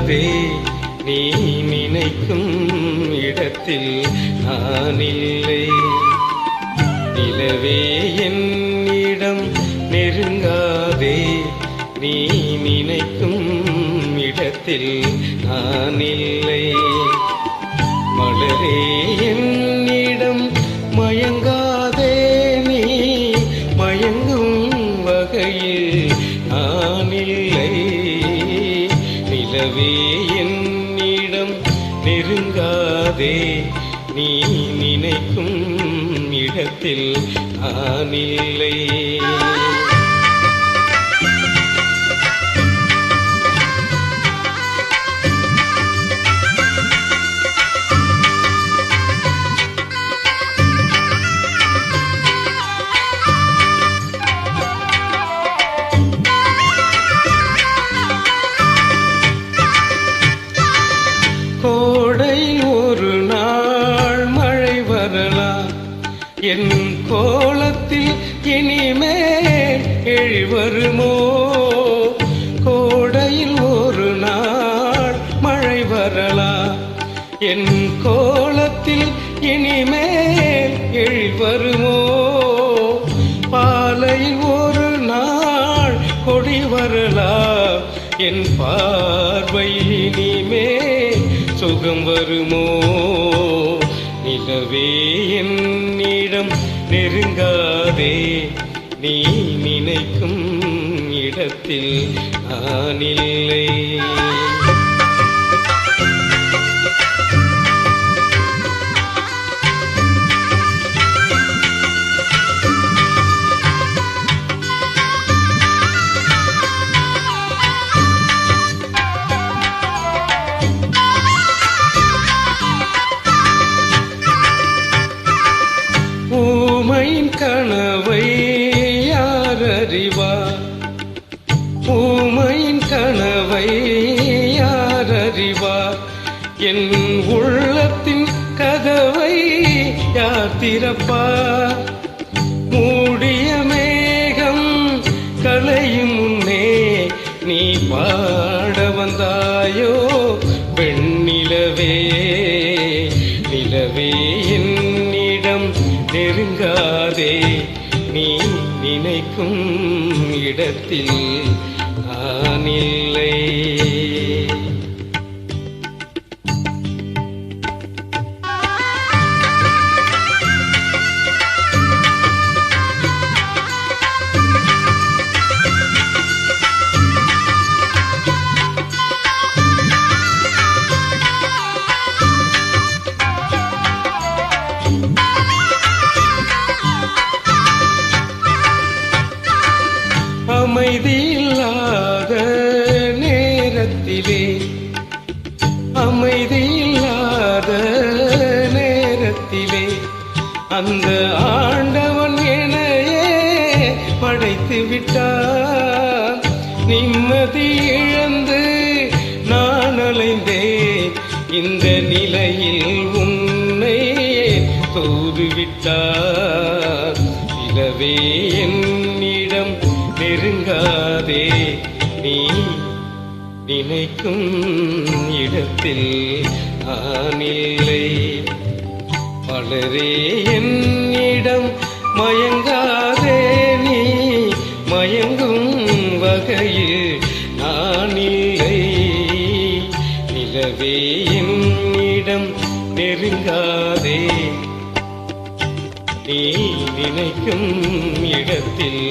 நெருங்காதே நீ நினைக்கும் இடத்தில் நான் இல்லை. நிலவே என்னிடம் நெருங்காதே நீ நினைக்கும் இடத்தில் நான் இல்லை. மலரே என்னிடம் மயங்காதே நீ மயங்கும் வகையில் நான் இல்லை. நிலவே என்னிடம் நெருங்காதே நீ நினைக்கும் இடத்தில் நான் இல்லை. கோடையில் ஒரு நாள் மழை வரலாம், என் கோலத்தில் இனிமேல் எழி வருமோ. கோடையில் ஒரு நாள் மழை வரலாம், என் கோலத்தில் இனிமேல் எழி வருமோ. பாலையில் ஒரு நாள் கொடி வரலாம், என் பார்வையில் இனிமேல் சுகம் வருமோ. நிலவே என்னிடம் நெருங்காதே நீ நினைக்கும் இடத்தில் நான் இல்லை. ஊமையின் கனவை யார் அறிவார், ஊமையின் கனவை யார் அறிவார். என் உள்ளத்தின் கதவை யார் திறப்பார். மூடிய மேகம் கலையும் முன்னே நீ பாட வந்தாயோ வெண்ணிலவே. நிலவே என்னிடம் நெருங்காதே நீ நினைக்கும் இடத்தில் நான் இல்லை. அமைதியில்லாத நேரத்திலே, அமைதியில்லாத நேரத்திலே அந்த ஆண்டவன் என்னையே படைத்து விட்டார். நிம்மதி இழந்து நான் அலைந்தேன், இந்த நிலையில் உன்னை தூதுவிட்டார். நிலவே என்னிடம் நெருங்காதே நீ நினைக்கும் இடத்தில் நான் இல்லை. மலரே என்னிடம் மயங்காதே நீ மயங்கும் வகையில் நான் இல்லை. நிலவே என்னிடம் நெருங்காதே நீ நினைக்கும் இடத்தில்